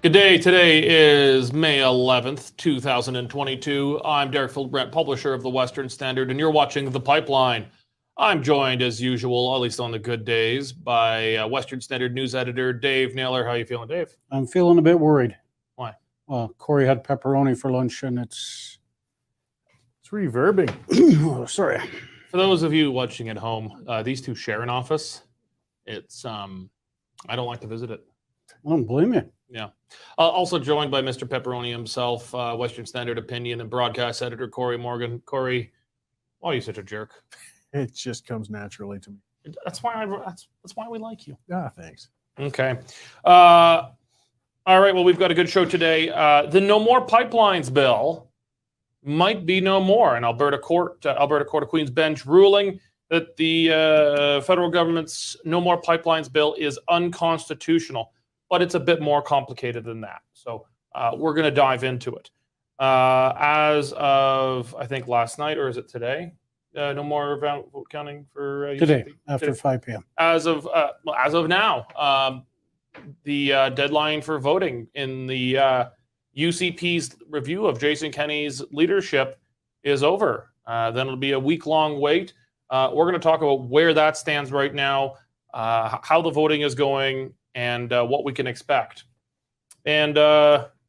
Good day. Today is May 11th, 2022. I'm Derek Fildebrandt, publisher of the Western Standard, and you're watching The Pipeline. I'm joined, as usual, at least on the good days, by Western Standard news editor Dave Naylor. How are you feeling, Dave? I'm feeling a bit worried. Why? Well, Cory had pepperoni for lunch, and it's reverbing. Oh, sorry. For those of you watching at home, these two share an office. It's I don't like to visit it. I don't blame you. Yeah. Also joined by Mr. Pepperoni himself, Western Standard opinion and broadcast editor Cory Morgan. Cory, why are you such a jerk? It just comes naturally to me. That's why that's why we like you. Ah, thanks. Okay. All right. Well, we've got a good show today. The No More Pipelines bill might be no more. An Alberta Court of Queen's Bench ruling that the federal government's No More Pipelines bill is unconstitutional. But it's a bit more complicated than that. So we're going to dive into it. As of, I think, last night, or is it today? No more vote counting for Today, UCP? after Today. 5 p.m. As of now, the deadline for voting in the UCP's review of Jason Kenney's leadership is over. Then it'll be a week-long wait. We're going to talk about where that stands right now, how the voting is going, and what we can expect. And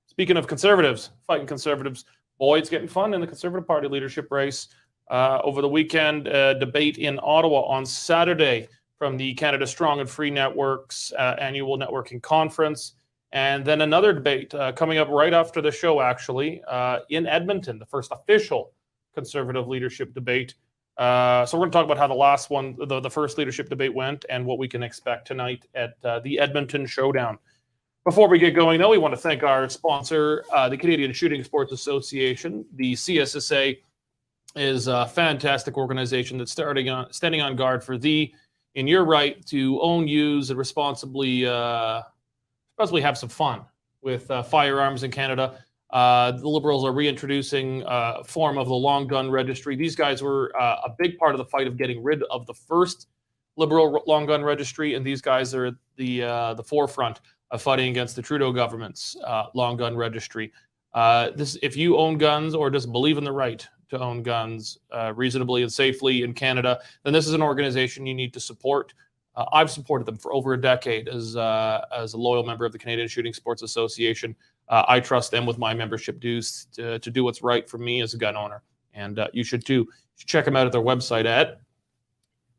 speaking of conservatives, fighting conservatives, boy, it's getting fun in the Conservative Party leadership race. Over the weekend, debate in Ottawa on Saturday from the Canada Strong and Free Network's annual networking conference. And then another debate coming up right after the show, actually, in Edmonton, the first official Conservative leadership debate. So we're going to talk about how the last one, the first leadership debate went, and what we can expect tonight at the Edmonton Showdown. Before we get going, though, we want to thank our sponsor, the Canadian Shooting Sports Association. The CSSA is a fantastic organization that's standing on guard for in your right to own, use, and responsibly have some fun with firearms in Canada. The Liberals are reintroducing a form of the long gun registry. These guys were a big part of the fight of getting rid of the first Liberal long gun registry, and these guys are at the forefront of fighting against the Trudeau government's long gun registry. If you own guns or just believe in the right to own guns reasonably and safely in Canada, then this is an organization you need to support. I've supported them for over a decade as a loyal member of the Canadian Shooting Sports Association. I trust them with my membership dues to do what's right for me as a gun owner. And you should too. You should check them out at their website at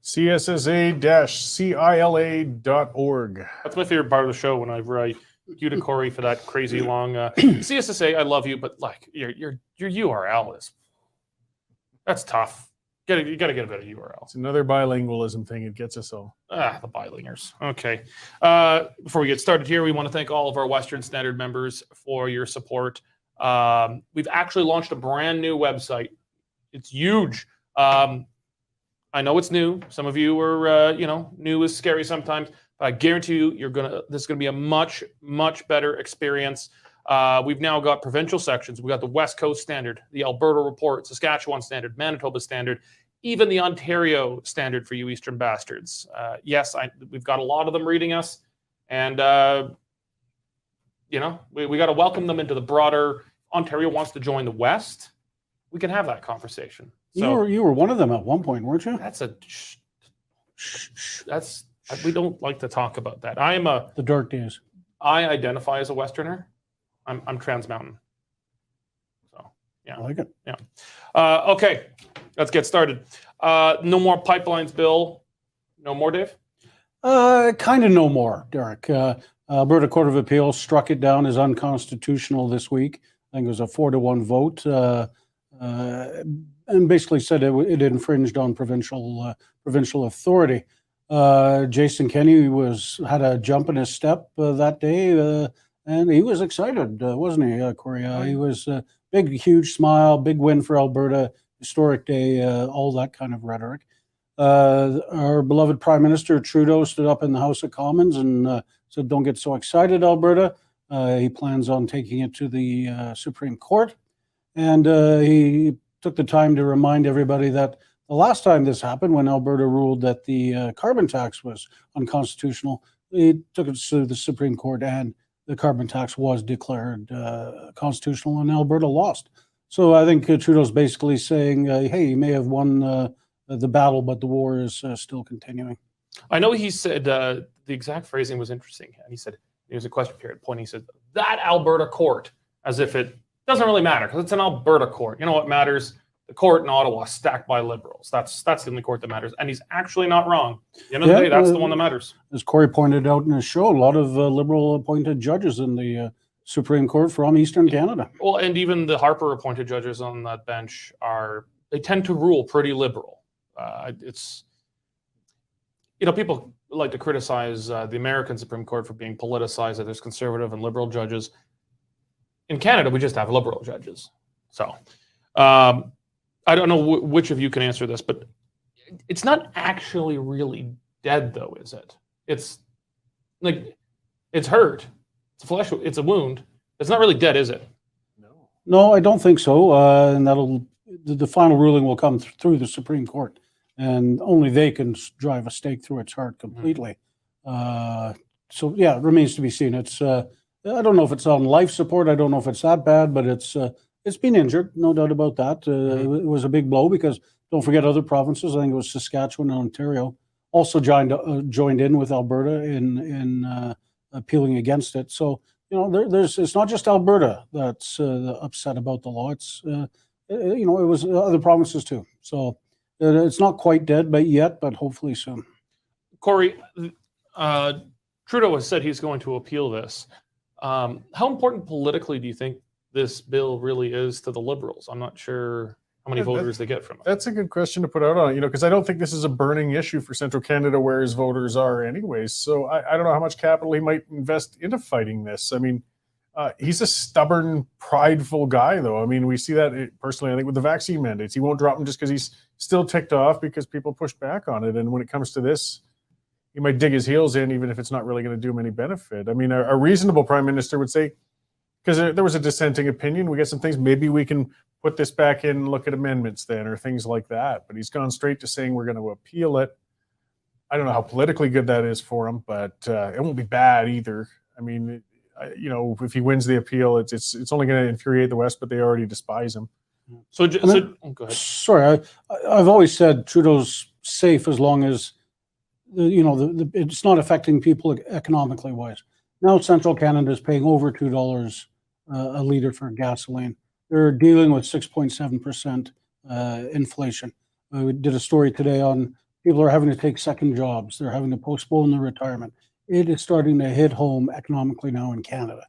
CSSA-CILA.org. That's my favorite part of the show, whenever I you to Cory for that crazy long CSSA. I love you, but like your URL that's tough. You got to get a better URL. It's another bilingualism thing. It gets us all. The bilingers. Okay. Before we get started here, we want to thank all of our Western Standard members for your support. We've actually launched a brand new website. It's huge. I know it's new. Some of you are, new is scary sometimes. But I guarantee you, this is going to be a much, much better experience. We've now got provincial sections. We've got the West Coast Standard, the Alberta Report, Saskatchewan Standard, Manitoba Standard, even the Ontario Standard for you Eastern bastards. Yes, we've got a lot of them reading us. And, we got to welcome them into the broader Ontario wants to join the West. We can have that conversation. So, You were one of them at one point, weren't you? We don't like to talk about that. The dark days. I identify as a Westerner. I'm Trans Mountain. So, yeah. I like it. Yeah. Okay, let's get started. No More Pipelines bill. No more, Dave? Kind of no more, Derek. Alberta Court of Appeal struck it down as unconstitutional this week. I think it was a 4-1 vote, and basically said it infringed on provincial authority. Jason Kenney had a jump in his step that day, and he was excited, wasn't he, Cory? He was a huge smile, big win for Alberta, historic day, all that kind of rhetoric. Our beloved Prime Minister Trudeau stood up in the House of Commons and said, "Don't get so excited, Alberta." He plans on taking it to the Supreme Court. And he took the time to remind everybody that the last time this happened, when Alberta ruled that the carbon tax was unconstitutional, he took it to the Supreme Court and the carbon tax was declared constitutional, and Alberta lost. So I think Trudeau's basically saying, hey, you may have won the battle, but the war is still continuing. I know he said the exact phrasing was interesting. And he said, there's a question period point. He said, that Alberta court, as if it doesn't really matter because it's an Alberta court. You know what matters? The court in Ottawa stacked by Liberals. That's the only court that matters. And he's actually not wrong. At the end of the day, that's the one that matters. As Cory pointed out in his show, a lot of Liberal appointed judges in the Supreme Court from Eastern Canada. Well, and even the Harper appointed judges on that bench they tend to rule pretty liberal. It's, people like to criticize the American Supreme Court for being politicized, that there's conservative and liberal judges. In Canada, we just have liberal judges. So I don't know which of you can answer this, but it's not actually really dead, though, is it? It's like, it's hurt. It's a flesh. It's a wound. It's not really dead, is it? No, I don't think so. And the final ruling will come through the Supreme Court, and only they can drive a stake through its heart completely. So yeah, it remains to be seen. It's I don't know if it's on life support. I don't know if it's that bad, but it's been injured, no doubt about that. It was a big blow because don't forget other provinces. I think it was Saskatchewan and Ontario also joined in with Alberta in appealing against it. So it's not just Alberta that's upset about the law. It's it was other provinces too. So it's not quite dead, but hopefully soon. Cory, Trudeau has said he's going to appeal this. How important politically do you think this bill really is to the Liberals? I'm not sure how many voters they get from it. That's a good question to put out on, because I don't think this is a burning issue for Central Canada where his voters are anyways. So I don't know how much capital he might invest into fighting this. I mean, he's a stubborn, prideful guy, though. I mean, we see that personally, I think, with the vaccine mandates. He won't drop them just because he's still ticked off because people pushed back on it. And when it comes to this, he might dig his heels in, even if it's not really going to do him any benefit. I mean, a reasonable prime minister would say, because there was a dissenting opinion, we get some things, maybe we can put this back in and look at amendments then, or things like that. But he's gone straight to saying we're going to appeal it. I don't know how politically good that is for him, but it won't be bad either. I mean, if he wins the appeal, it's only going to infuriate the West, but they already despise him. So go ahead. Sorry, I've always said Trudeau's safe as long as it's not affecting people economically wise. Now Central Canada is paying over $2 a liter for gasoline. They're dealing with 6.7% inflation. We did a story today on people are having to take second jobs. They're having to postpone their retirement. It is starting to hit home economically now in Canada.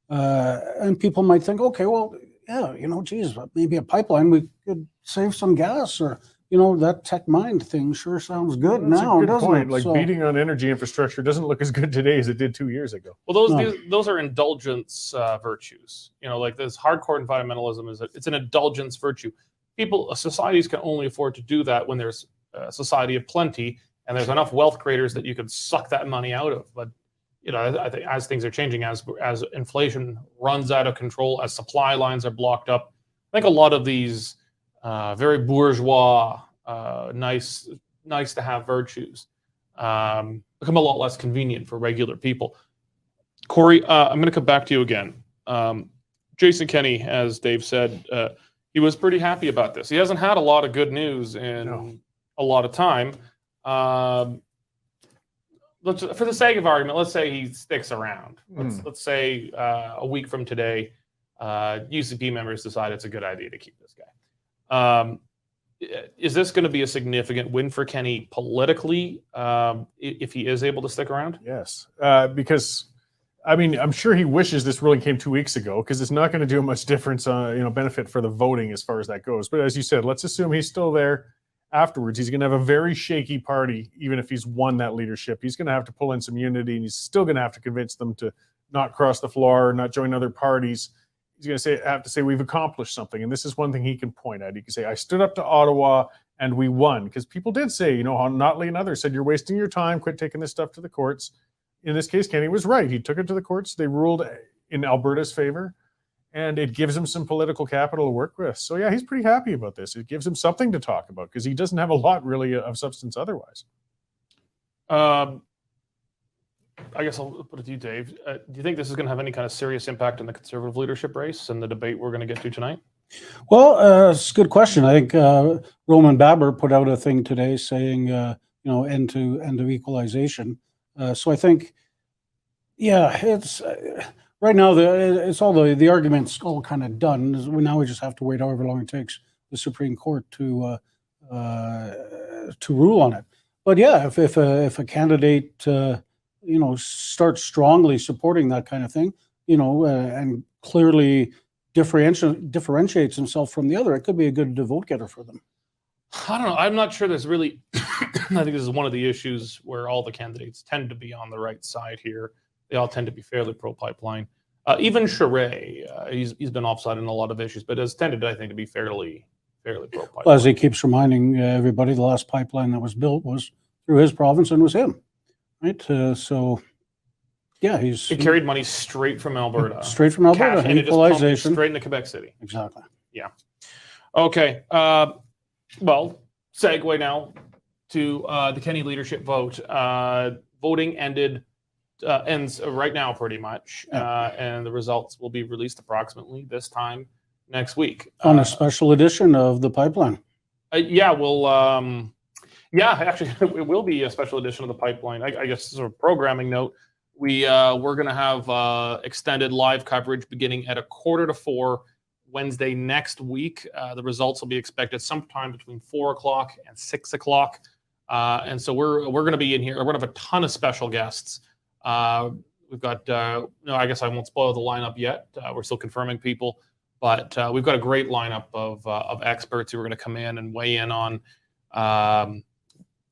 And people might think, okay, well, yeah, geez, maybe a pipeline, we could save some gas, or, that tech mind thing sure sounds good now, doesn't it? Like, beating on energy infrastructure doesn't look as good today as it did 2 years ago. Well, those are indulgence virtues. Like this hardcore environmentalism it's an indulgence virtue. Societies can only afford to do that when there's a society of plenty and there's enough wealth creators that you can suck that money out of. But I think as things are changing, as inflation runs out of control, as supply lines are blocked up, I think a lot of these very bourgeois, nice to have virtues become a lot less convenient for regular people. Cory, I'm going to come back to you again. Jason Kenney, as Dave said, he was pretty happy about this. He hasn't had a lot of good news in a lot of time. For the sake of argument, let's say he sticks around. Let's say a week from today, UCP members decide it's a good idea to keep this guy. Is this going to be a significant win for Kenney politically if he is able to stick around? Yes, because I'm sure he wishes this ruling came 2 weeks ago, because it's not going to do much difference, benefit for the voting as far as that goes. But as you said, let's assume he's still there afterwards. He's going to have a very shaky party, even if he's won that leadership. He's going to have to pull in some unity, and he's still going to have to convince them to not cross the floor, not join other parties. He's going to have to say we've accomplished something. And this is one thing he can point at. He can say, I stood up to Ottawa and we won. Because people did say, Notley and others said, you're wasting your time, quit taking this stuff to the courts. In this case, Kenney was right. He took it to the courts. They ruled in Alberta's favor, and it gives him some political capital to work with. So yeah, he's pretty happy about this. It gives him something to talk about, because he doesn't have a lot really of substance otherwise. I I guess I'll put it to you, Dave. Do you think this is going to have any kind of serious impact on the Conservative leadership race and the debate we're going to get to tonight? Well, it's a good question. I think Roman Baber put out a thing today saying, end to equalization. So I think, it's right now it's all the arguments all kind of done. Now we just have to wait however long it takes the Supreme Court to rule on it. But yeah, if a candidate starts strongly supporting that kind of thing, and clearly differentiates himself from the other, it could be a good vote getter for them. I don't know. I'm not sure there's really. I think this is one of the issues where all the candidates tend to be on the right side here. They all tend to be fairly pro-pipeline. Even Charest, he's been offside in a lot of issues, but has tended, I think, to be fairly pro-pipeline. Well, as he keeps reminding everybody, the last pipeline that was built was through his province and was him, right? So, yeah, it carried money straight from Alberta. Straight from Alberta, and equalization. Straight into Quebec City. Exactly. Yeah. Okay. Well, segue now to the Kenney leadership vote. Voting ends right now, pretty much, and the results will be released approximately this time next week on a special edition of the pipeline. Actually, it will be a special edition of the pipeline. I guess sort of programming note. We're going to have extended live coverage beginning at 3:45 Wednesday next week. The results will be expected sometime between 4 o'clock and 6 o'clock. And so we're going to be in here. We're going to have a ton of special guests. We've got, I guess I won't spoil the lineup yet. We're still confirming people, but we've got a great lineup of experts who are going to come in and weigh in on,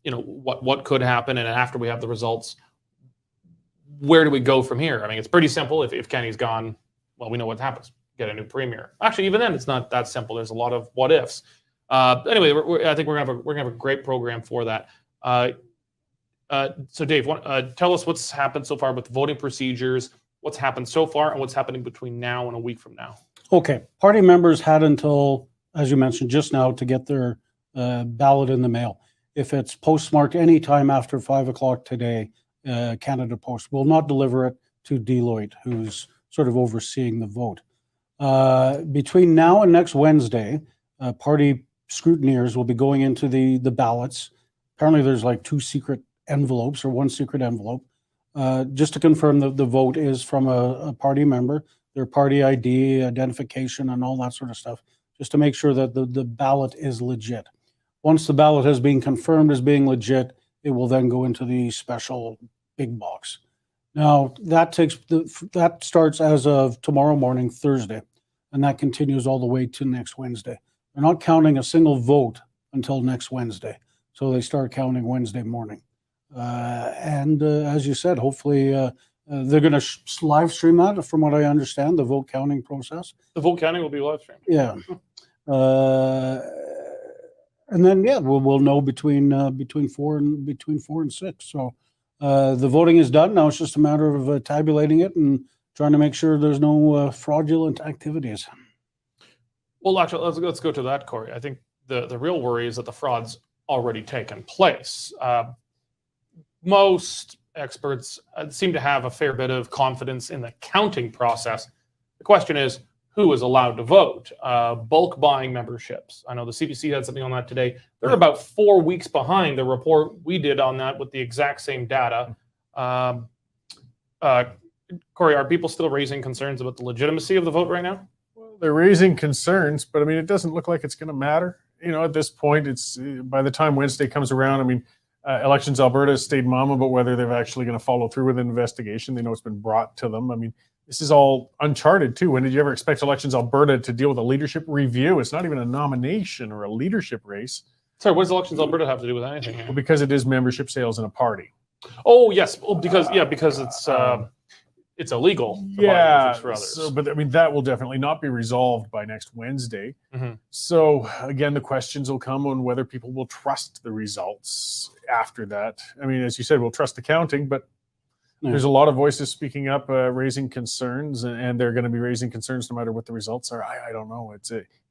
what could happen. And after we have the results, where do we go from here? I mean, it's pretty simple. If Kenney's gone, well, we know what happens. Get a new premier. Actually, even then, it's not that simple. There's a lot of what ifs. Anyway, I think we're gonna have a great program for that. So, Dave, tell us what's happened so far with voting procedures. What's happened so far, and what's happening between now and a week from now. Okay, party members had until, as you mentioned just now, to get their ballot in the mail. If it's postmarked any time after 5 o'clock today, Canada Post will not deliver it to Deloitte, who's sort of overseeing the vote. Between now and next Wednesday, party scrutineers will be going into the ballots. Apparently there's like 2 secret envelopes or 1 secret envelope, just to confirm that the vote is from a party member, their party ID, identification, and all that sort of stuff, just to make sure that the ballot is legit. Once the ballot has been confirmed as being legit, it will then go into the special big box. Now, that starts as of tomorrow morning, Thursday, and that continues all the way to next Wednesday. They're not counting a single vote until next Wednesday, so they start counting Wednesday morning. And as you said, hopefully they're going to live stream that, from what I understand, the vote counting process. The vote counting will be live streamed. Yeah. And then, we'll know between 4 and 6. So the voting is done. Now it's just a matter of tabulating it and trying to make sure there's no fraudulent activities. Well, actually, let's go to that, Cory. I think the real worry is that the fraud's already taken place. Most experts seem to have a fair bit of confidence in the counting process. The question is, who is allowed to vote? Bulk buying memberships. I know the CBC had something on that today. They're about 4 weeks behind the report we did on that with the exact same data. Cory, are people still raising concerns about the legitimacy of the vote right now? Well, they're raising concerns, but I mean, it doesn't look like it's going to matter. At this point, it's by the time Wednesday comes around, I mean, Elections Alberta has stayed mum about whether they're actually going to follow through with an investigation. They know it's been brought to them. I mean, this is all uncharted too. When did you ever expect Elections Alberta to deal with a leadership review? It's not even a nomination or a leadership race. Sorry, what does Elections Alberta have to do with anything? Well, because it is membership sales in a party. Oh yes, well, because it's illegal. Yeah, for others. So, but I mean, that will definitely not be resolved by next Wednesday. Mm-hmm. So again, the questions will come on whether people will trust the results after that. I mean, as you said, we'll trust the counting, but there's a lot of voices speaking up, raising concerns, and they're going to be raising concerns no matter what the results are. I don't know.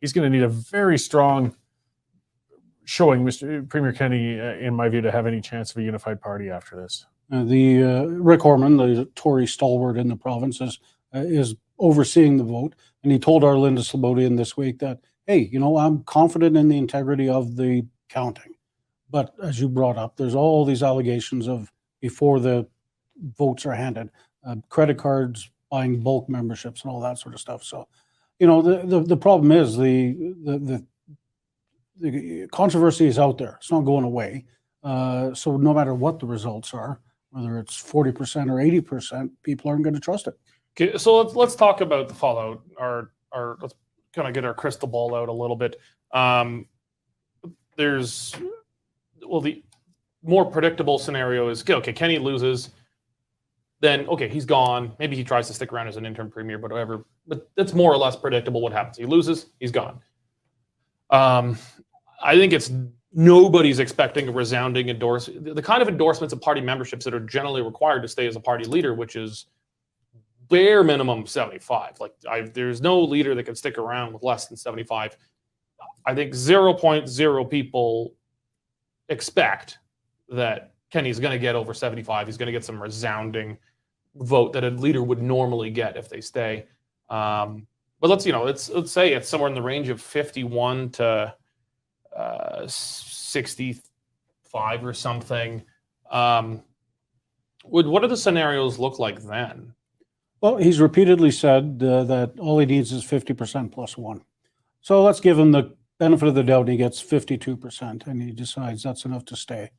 He's going to need a very strong showing, Mr. Premier Kenney, in my view, to have any chance of a unified party after this. Rick Orman, the Tory stalwart in the province, is overseeing the vote, and he told our Linda Slobodian this week that, hey, I'm confident in the integrity of the counting. But as you brought up, there's all these allegations of before the votes are handed, credit cards, buying bulk memberships, and all that sort of stuff. So, the problem is the controversy is out there. It's not going away. So no matter what the results are, whether it's 40% or 80%, people aren't going to trust it. Okay, so let's talk about the fallout. Let's kind of get our crystal ball out a little bit. The more predictable scenario is, okay, Kenney loses, then okay, he's gone. Maybe he tries to stick around as an interim premier, but whatever. But that's more or less predictable what happens. He loses, he's gone. I think nobody's expecting a resounding endorsement. The kind of endorsements of party memberships that are generally required to stay as a party leader, which is bare minimum 75. There's no leader that can stick around with less than 75. I think 0.0 people expect that Kenney's going to get over 75. He's going to get some resounding vote that a leader would normally get if they stay. But let's say it's somewhere in the range of 51 to 65 or something. What do the scenarios look like then? Well, he's repeatedly said that all he needs is 50% plus one. So let's give him the benefit of the doubt. He gets 52%, and he decides that's enough to stay.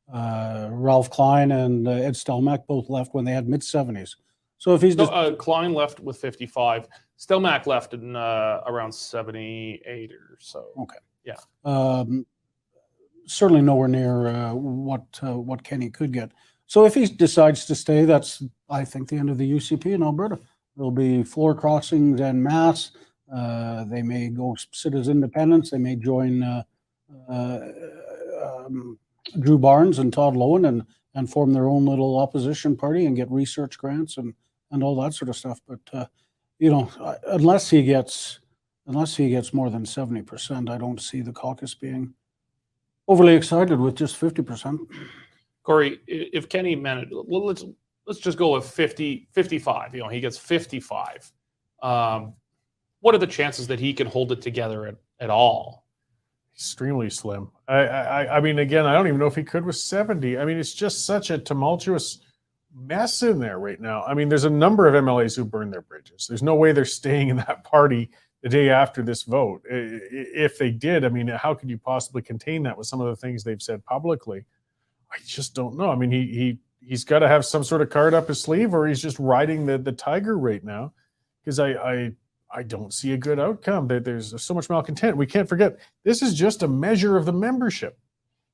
Ralph Klein and Ed Stelmach both left when they had mid-70s. So if he's Klein left with 55, Stelmach left in around 78 or so. Okay, yeah, certainly nowhere near what Kenney could get. So if he decides to stay, that's, I think, the end of the UCP in Alberta. There'll be floor crossings en masse. They may go sit as independents. They may join Drew Barnes and Todd Lowen and form their own little opposition party and get research grants and all that sort of stuff. But unless he gets more than 70%, I don't see the caucus being overly excited with just 50%. Cory, if Kenney managed, well, let's just go with 55. He gets 55. What are the chances that he can hold it together at all? Extremely slim. I mean, again, I don't even know if he could with 70. I mean, it's just such a tumultuous mess in there right now. I mean, there's a number of MLAs who burned their bridges. There's no way they're staying in that party the day after this vote. If they did, I mean, how could you possibly contain that with some of the things they've said publicly? I just don't know. I mean, he's got to have some sort of card up his sleeve, or he's just riding the tiger right now, because I don't see a good outcome. There's so much malcontent. We can't forget, this is just a measure of the membership.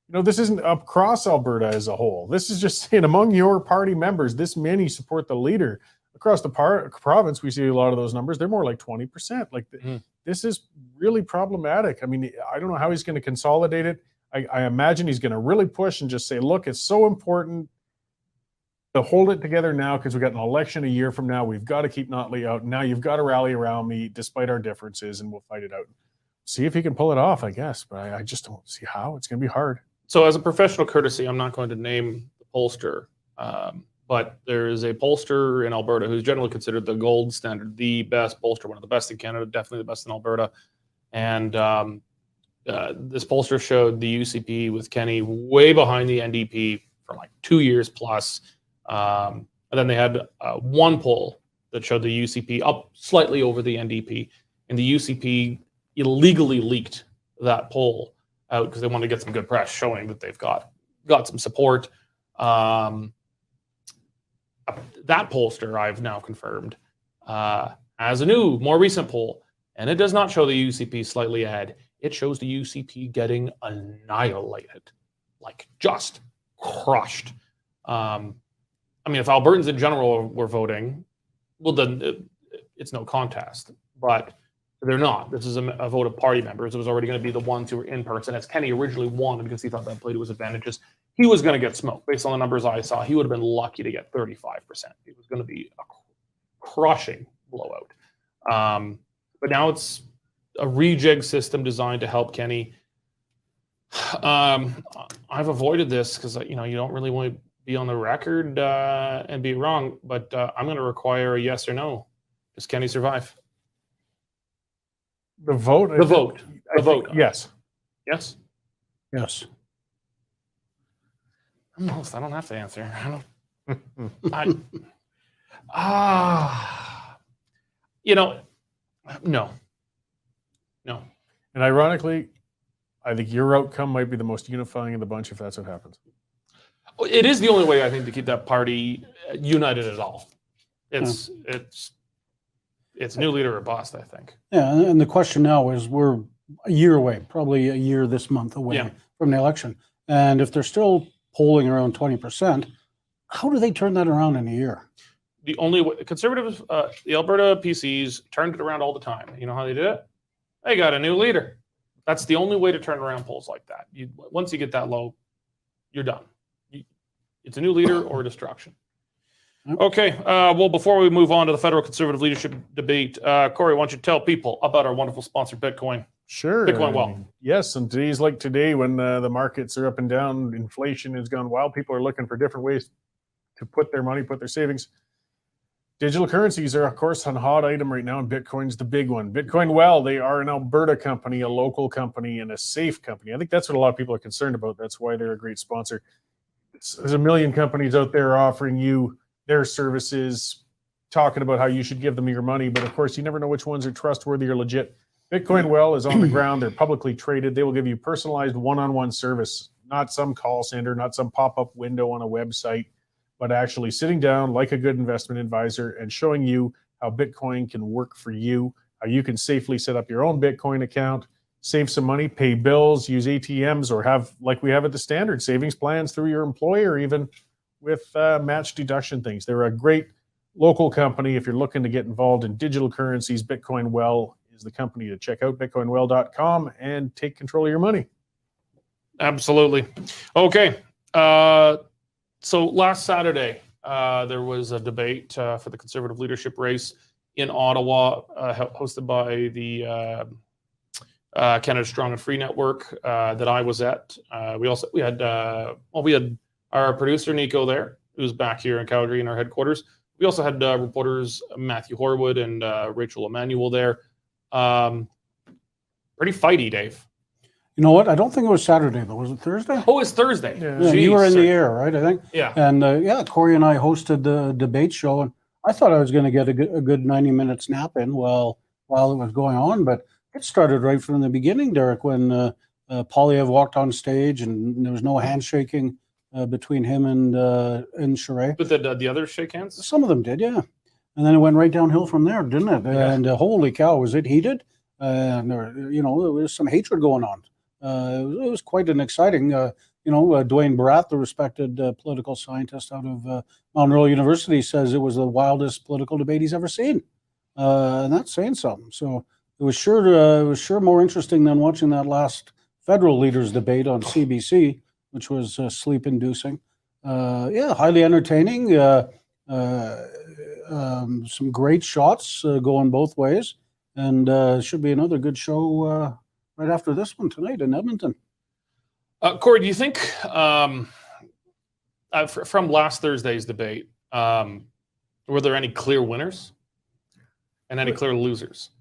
This isn't across Alberta as a whole. This is just saying among your party members, this many support the leader. Across the province, we see a lot of those numbers. They're more like 20%. This is really problematic. I mean, I don't know how he's going to consolidate it. I imagine he's going to really push and just say, look, it's so important to hold it together now because we got an election a year from now. We've got to keep Notley out. Now you've got to rally around me despite our differences, and we'll fight it out. See if he can pull it off, I guess. But I just don't see how. It's going to be hard. So as a professional courtesy, I'm not going to name the pollster, but there is a pollster in Alberta who's generally considered the gold standard, the best pollster, one of the best in Canada, definitely the best in Alberta. And this pollster showed the UCP with Kenney way behind the NDP for like 2 years plus. And then they had one poll that showed the UCP up slightly over the NDP, and the UCP illegally leaked that poll out because they wanted to get some good press showing that they've got some support. That pollster I've now confirmed has a new, more recent poll, and it does not show the UCP slightly ahead. It shows the UCP getting annihilated, like just crushed. I mean, if Albertans in general were voting, well, then it's no contest. But they're not. This is a vote of party members. It was already going to be the ones who were in person, as Kenney originally wanted because he thought that played to his advantages. He was going to get smoked. Based on the numbers I saw, he would have been lucky to get 35%. It was going to be a crushing blowout. But now it's a rejig system designed to help Kenney. I've avoided this because you don't really want to be on the record and be wrong, but I'm going to require a yes or no. Does Kenny survive? The vote? The vote. The vote. Yes. Yes? Yes. I don't have to answer. No. No. And ironically, I think your outcome might be the most unifying of the bunch if that's what happens. It is the only way, I think, to keep that party united at all. It's new leader or bust, I think. Yeah, and the question now is we're a year away, probably a year this month away Yeah. from the election. And if they're still polling around 20%, how do they turn that around in a year? The only way, Conservatives, the Alberta PCs turned it around all the time. You know how they did it? They got a new leader. That's the only way to turn around polls like that. Once you get that low, you're done. It's a new leader or destruction. Okay. Well, before we move on to the federal Conservative leadership debate, Cory, why don't you tell people about our wonderful sponsor, Bitcoin? Sure. Bitcoin well. Yes, and today's like today when the markets are up and down, inflation has gone wild. People are looking for different ways to put their money, put their savings. Digital currencies are, of course, a hot item right now, and Bitcoin's the big one. Bitcoin Well, they are an Alberta company, a local company, and a safe company. I think that's what a lot of people are concerned about. That's why they're a great sponsor. There's a million companies out there offering you their services, talking about how you should give them your money, but of course, you never know which ones are trustworthy or legit. Bitcoin Well is on the ground. They're publicly traded. They will give you personalized one-on-one service, not some call center, not some pop-up window on a website, but actually sitting down like a good investment advisor and showing you how Bitcoin can work for you, how you can safely set up your own Bitcoin account, save some money, pay bills, use ATMs, or have, like we have at the Standard, savings plans through your employer, even with match deduction things. They're a great local company. If you're looking to get involved in digital currencies, Bitcoin Well is the company to check out, bitcoinwell.com, and take control of your money. Absolutely. Okay. So last Saturday, there was a debate for the Conservative leadership race in Ottawa, hosted by the Canada Strong and Free Network that I was at. We had our producer Nico there, who's back here in Calgary in our headquarters. We also had reporters Matthew Horwood and Rachel Emanuel there. Pretty fighty, Dave. You know what? I don't think it was Saturday, though. Was it Thursday? Oh, it's Thursday. Yeah. Yeah, you were in the air, right? I think. Yeah. And Cory and I hosted the debate show, and I thought I was going to get a good 90 minutes nap in while it was going on, but it started right from the beginning, Derek, when Polyev walked on stage, and there was no handshaking between him and Charest. But the others shake hands? Some of them did, yeah. And then it went right downhill from there, didn't it? Yeah. And holy cow, was it heated? And there was some hatred going on. It was quite an exciting, Dwayne Barath, the respected political scientist out of Mount Royal University, says it was the wildest political debate he's ever seen. And that's saying something. So it was sure more interesting than watching that last federal leaders debate on CBC, which was sleep-inducing. Highly entertaining. Some great shots going both ways. And should be another good show right after this one tonight in Edmonton. Cory, do you think from last Thursday's debate, were there any clear winners and any clear losers?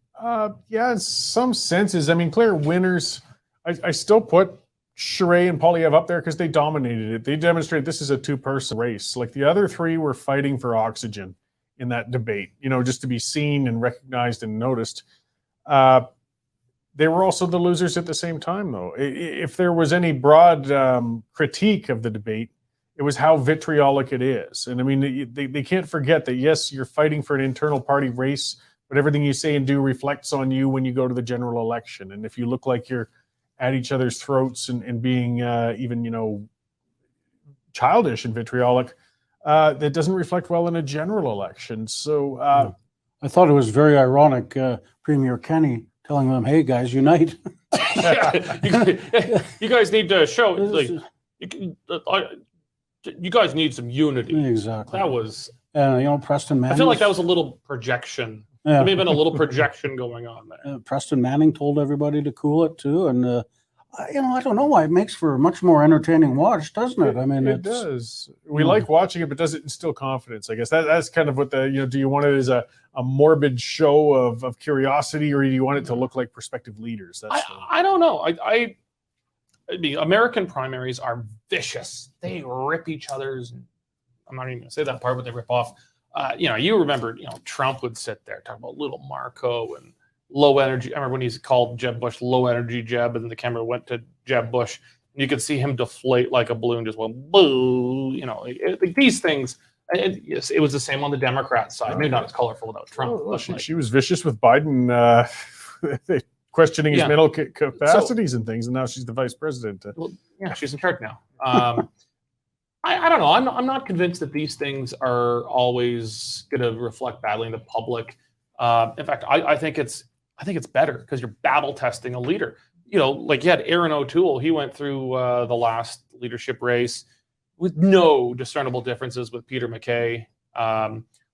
In some senses. I mean, clear winners. I still put Charest and Polyev up there because they dominated it. They demonstrated this is a two-person race. Like the other three were fighting for oxygen in that debate, just to be seen and recognized and noticed. They were also the losers at the same time, though. If there was any broad critique of the debate, it was how vitriolic it is. And I mean, they can't forget that, yes, you're fighting for an internal party race, but everything you say and do reflects on you when you go to the general election. And if you look like you're at each other's throats and being even, childish and vitriolic, that doesn't reflect well in a general election. So I thought it was very ironic, Premier Kenney telling them, "Hey guys, unite." You guys need to show you guys need some unity. Exactly. That was Preston Manning. I feel like that was a little projection. Yeah. There may have been a little projection going on there. Preston Manning told everybody to cool it too, and I don't know why it makes for a much more entertaining watch, doesn't it? I mean, it does. We like watching it, but does it instill confidence? I guess that's kind of what do you want it as a morbid show of curiosity, or do you want it to look like prospective leaders? I don't know. I mean, American primaries are vicious. They rip each other's. I'm not even going to say that part, but they rip off. You remember, Trump would sit there talking about little Marco and low energy. I remember when he's called Jeb Bush low energy Jeb, and then the camera went to Jeb Bush, and you could see him deflate like a balloon, just went boo. These things. Yes, it was the same on the Democrat side. Maybe not as colorful without Trump. Well, she was vicious with Biden, questioning his mental capacities and things, and now she's the vice president. Well, yeah, she's in charge now. I don't know. I'm not convinced that these things are always going to reflect badly in the public. In fact, I think it's better because you're battle testing a leader. Like you had Aaron O'Toole. He went through the last leadership race with no discernible differences with Peter MacKay.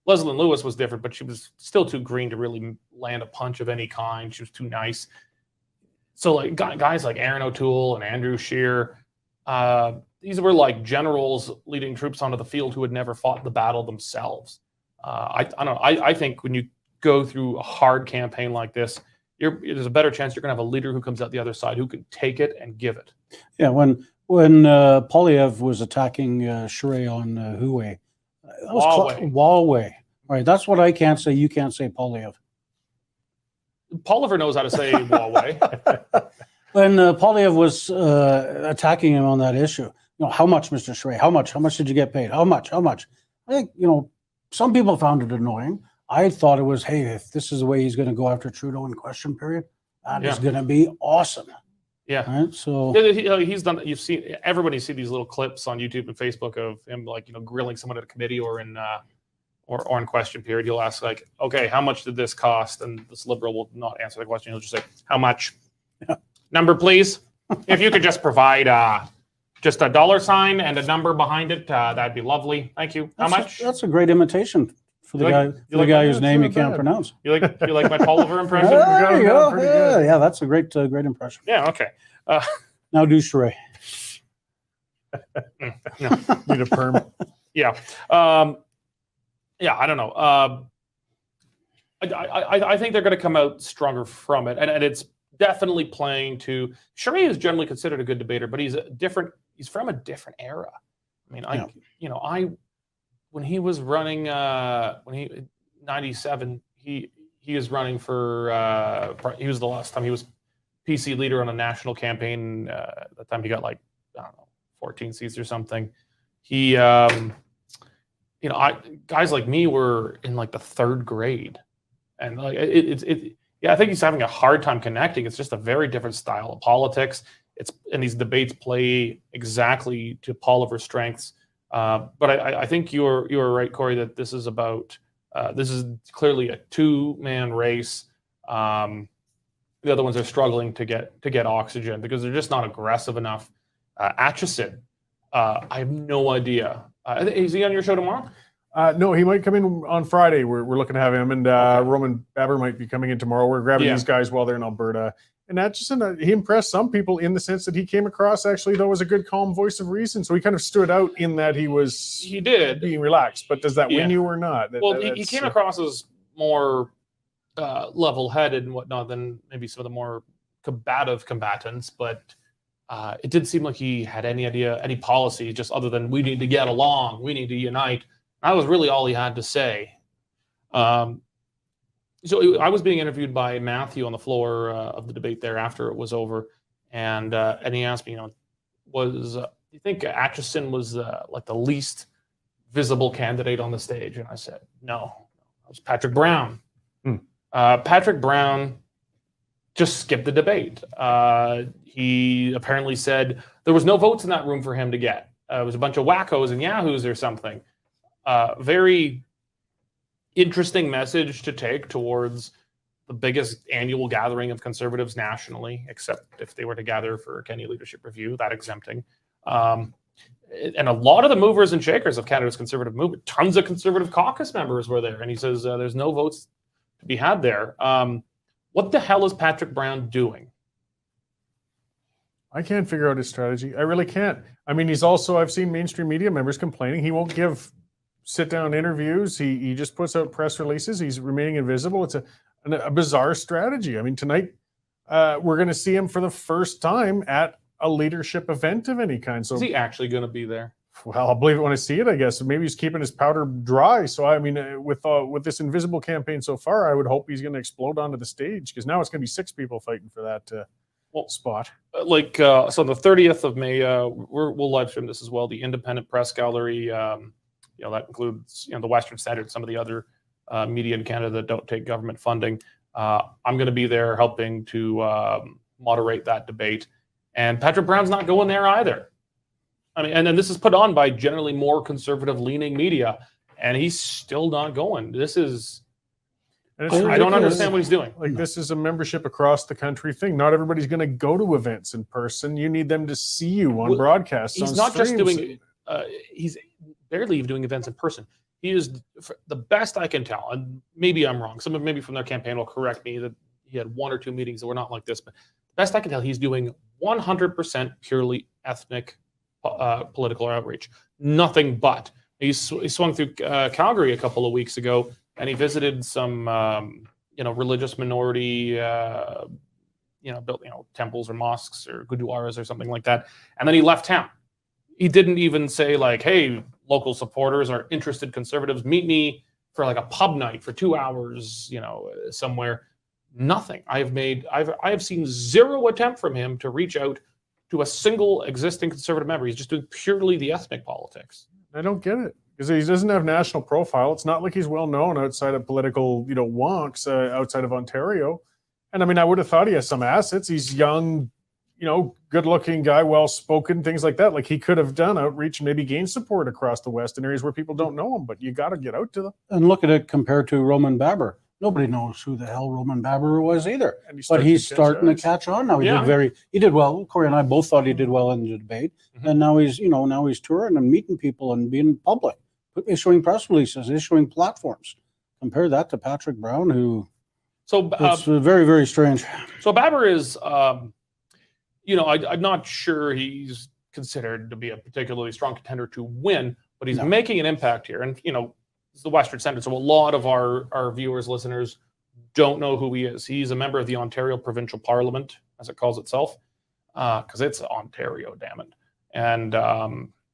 Leslie Lewis was different, but she was still too green to really land a punch of any kind. She was too nice. So like guys like Aaron O'Toole and Andrew Scheer, these were like generals leading troops onto the field who had never fought the battle themselves. I don't know. I think when you go through a hard campaign like this, there's a better chance you're going to have a leader who comes out the other side who can take it and give it. Yeah, when Polyev was attacking Shrey on Huawei, that was Huawei. All right, that's what I can't say. You can't say Polyev. Polyev knows how to say Huawei. When Polyev was attacking him on that issue, how much, Mr. Shrey? How much? How much did you get paid? How much? How much? I think, some people found it annoying. I thought it was, hey, if this is the way he's going to go after Trudeau in question period, that is going to be awesome. Yeah. Right? So he's done. You've seen everybody see these little clips on YouTube and Facebook of him grilling someone at a committee or in question period. He'll ask like, okay, how much did this cost? And this liberal will not answer the question. He'll just say, how much? Yeah. Number, please. If you could just provide just a $sign and a number behind it, that'd be lovely. Thank you. How much? That's a great imitation for the guy whose name you can't pronounce. You like my Polyev impression? There you go. Yeah, that's a great impression. Yeah. Okay. Now do Shrey. No. Need a perm. Yeah. Yeah. I don't know. I think they're going to come out stronger from it, and it's definitely playing to. Shrey is generally considered a good debater, but he's from a different era. I mean, when he was running, 97, he was running for. He was the last time he was PC leader on a national campaign. At that time, he got 14 seats or something. He, guys like me were in the third grade, and I think he's having a hard time connecting. It's just a very different style of politics. And these debates play exactly to Polyever's strengths. But I think you were right, Cory, that this is clearly a two-man race. The other ones are struggling to get oxygen because they're just not aggressive enough. Acheson, I have no idea. Is he on your show tomorrow? No, he might come in on Friday. We're looking to have him, and Roman Baber might be coming in tomorrow. We're grabbing these guys while they're in Alberta. And Acheson, he impressed some people in the sense that he came across actually, though, as a good, calm voice of reason. So he kind of stood out in that he did being relaxed. But does that win you or not? He came across as more level-headed and whatnot than maybe some of the more combative combatants. But it didn't seem like he had any policy, just other than we need to get along, we need to unite. That was really all he had to say. So I was being interviewed by Matthew on the floor of the debate there after it was over, and he asked me, do you think Acheson was the least visible candidate on the stage? And I said, no, it was Patrick Brown. Patrick Brown just skipped the debate. He apparently said there was no votes in that room for him to get. It was a bunch of wackos and yahoos or something. Very interesting message to take towards the biggest annual gathering of conservatives nationally, except if they were to gather for a Kenney Leadership Review, that exempting. And a lot of the movers and shakers of Canada's conservative movement, tons of conservative caucus members were there. And he says there's no votes to be had there. What the hell is Patrick Brown doing? I can't figure out his strategy. I really can't. I mean, he's also, I've seen mainstream media members complaining he won't give sit-down interviews. He just puts out press releases. He's remaining invisible. It's a bizarre strategy. I mean, tonight we're going to see him for the first time at a leadership event of any kind. So is he actually going to be there? Well, I'll believe it when I see it, I guess. Maybe he's keeping his powder dry. So, I mean, with this invisible campaign so far, I would hope he's going to explode onto the stage, because now it's going to be 6 people fighting for that spot. So on the 30th of May, we'll live stream this as well. The Independent Press Gallery, that includes the Western Standard, some of the other media in Canada that don't take government funding. I'm going to be there helping to moderate that debate. And Patrick Brown's not going there either. I mean, and then this is put on by generally more conservative-leaning media, and he's still not going. This is, I don't understand what he's doing. Like, this is a membership across the country thing. Not everybody's going to go to events in person. You need them to see you on broadcasts. He's not just doing. He's barely even doing events in person. He is, the best I can tell, and maybe I'm wrong. Someone maybe from their campaign will correct me that he had 1 or 2 meetings that were not like this. But the best I can tell, he's doing 100% purely ethnic political outreach. Nothing but. He swung through Calgary a couple of weeks ago, and he visited some religious minority built temples or mosques or gurdwaras or something like that, and then he left town. He didn't even say, like, hey, local supporters or interested conservatives, meet me for like a pub night for 2 hours somewhere. Nothing. I have seen zero attempt from him to reach out to a single existing conservative member. He's just doing purely the ethnic politics. I don't get it, because he doesn't have national profile. It's not like he's well known outside of political, wonks outside of Ontario. And I mean, I would have thought he has some assets. He's young, good-looking guy, well-spoken, things like that. Like, he could have done outreach and maybe gained support across the West in areas where people don't know him. But you got to get out to them. And look at it compared to Roman Baber. Nobody knows who the hell Roman Baber was either. But he's starting to catch on now. He did well. Cory and I both thought he did well in the debate. Mm-hmm. And now he's touring and meeting people and being public, issuing press releases, issuing platforms. Compare that to Patrick Brown, who it's very, very strange. So Baber is, I'm not sure he's considered to be a particularly strong contender to win, but he's making an impact here. And, it's the Western Standard, so a lot of our viewers, listeners, don't know who he is. He's a member of the Ontario Provincial Parliament, as it calls itself, because it's Ontario, damn it. And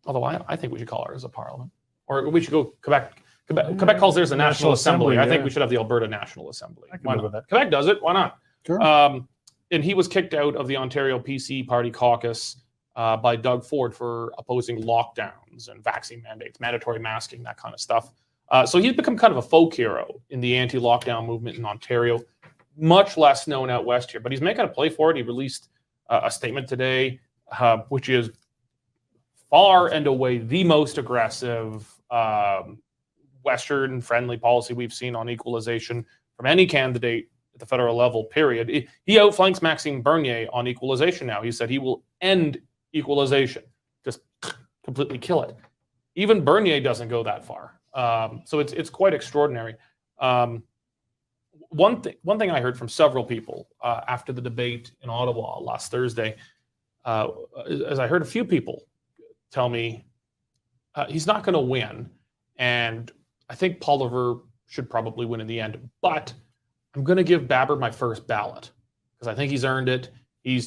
although I think we should call ours a parliament, or we should go Quebec. Quebec calls theirs a National Assembly. I think we should have the Alberta National Assembly. Why not? Quebec does it. Why not? Sure. And he was kicked out of the Ontario PC Party caucus by Doug Ford for opposing lockdowns and vaccine mandates, mandatory masking, that kind of stuff. So he's become kind of a folk hero in the anti-lockdown movement in Ontario, much less known out west here. But he's making a play for it. He released a statement today, which is far and away the most aggressive Western-friendly policy we've seen on equalization from any candidate at the federal level, period. He outflanks Maxime Bernier on equalization now. He said he will end equalization, just completely kill it. Even Bernier doesn't go that far. So it's quite extraordinary. One thing I heard from several people after the debate in Ottawa last Thursday, as I heard a few people tell me he's not going to win, and I think Polliver should probably win in the end, but I'm going to give Baber my first ballot because I think he's earned it. He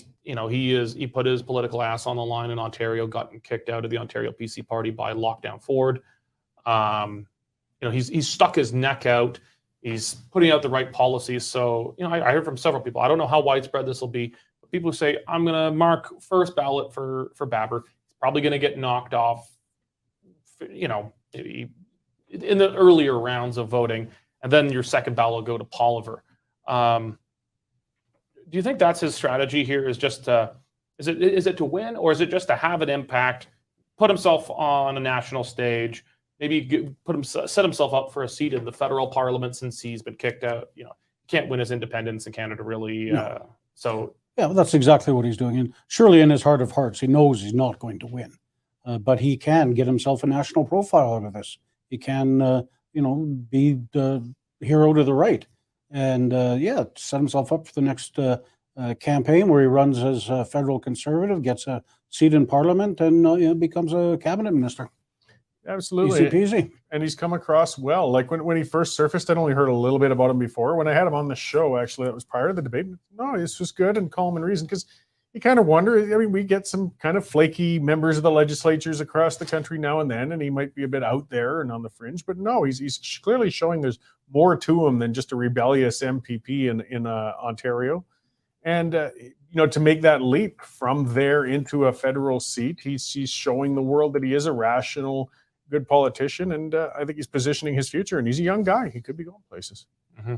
put his political ass on the line in Ontario, gotten kicked out of the Ontario PC Party by Lockdown Ford. He's stuck his neck out. He's putting out the right policies. So, I heard from several people. I don't know how widespread this will be, but people who say, I'm going to mark first ballot for Baber. He's probably going to get knocked off, in the earlier rounds of voting. And then your second ballot will go to Polliver. Do you think that's his strategy here? Is it to win, or is it just to have an impact, put himself on a national stage, maybe set himself up for a seat in the federal parliament since he's been kicked out? He can't win his independence in Canada, really. No. Well, that's exactly what he's doing. And surely in his heart of hearts, he knows he's not going to win, but he can get himself a national profile out of this. He can, be the hero to the right, and set himself up for the next campaign where he runs as a federal conservative, gets a seat in Parliament, and becomes a cabinet minister. Absolutely. Easy peasy. And he's come across well. Like when he first surfaced, I'd only heard a little bit about him before. When I had him on the show, actually, that was prior to the debate. No, this was good and calm and reasoned, because you kind of wonder. I mean, we get some kind of flaky members of the legislatures across the country now and then, and he might be a bit out there and on the fringe. But no, he's clearly showing there's more to him than just a rebellious MPP in Ontario. And to make that leap from there into a federal seat, he's showing the world that he is a rational, good politician, and I think he's positioning his future. And he's a young guy; he could be going places. Mm-hmm.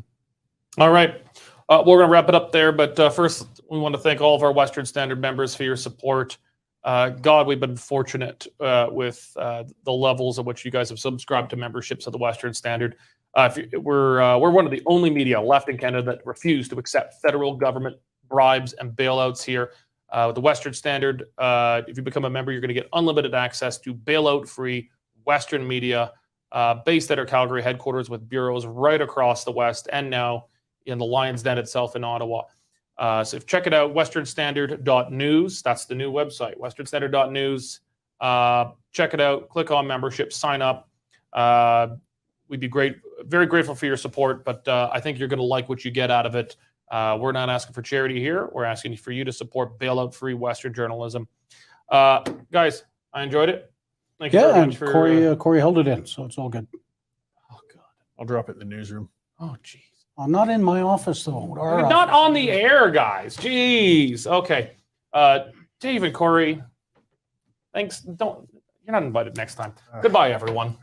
All right, we're going to wrap it up there. But first, we want to thank all of our Western Standard members for your support. God, we've been fortunate with the levels at which you guys have subscribed to memberships of the Western Standard. We're one of the only media left in Canada that refuse to accept federal government bribes and bailouts here. With the Western Standard, if you become a member, you're going to get unlimited access to bailout-free Western media based at our Calgary headquarters, with bureaus right across the West and now in the Lions Den itself in Ottawa. So check it out, westernstandard.news. That's the new website, westernstandard.news. Check it out, click on membership, sign up. We'd be very grateful for your support, but I think you're going to like what you get out of it. We're not asking for charity here. We're asking for you to support bailout-free Western journalism. Guys, I enjoyed it. Thank you very much for Cory held it in, so it's all good. Oh, God. I'll drop it in the newsroom. Oh, jeez. I'm not in my office, though. You're not on the air, guys. Jeez. Okay. Dave and Cory, thanks. You're not invited next time. Goodbye, everyone.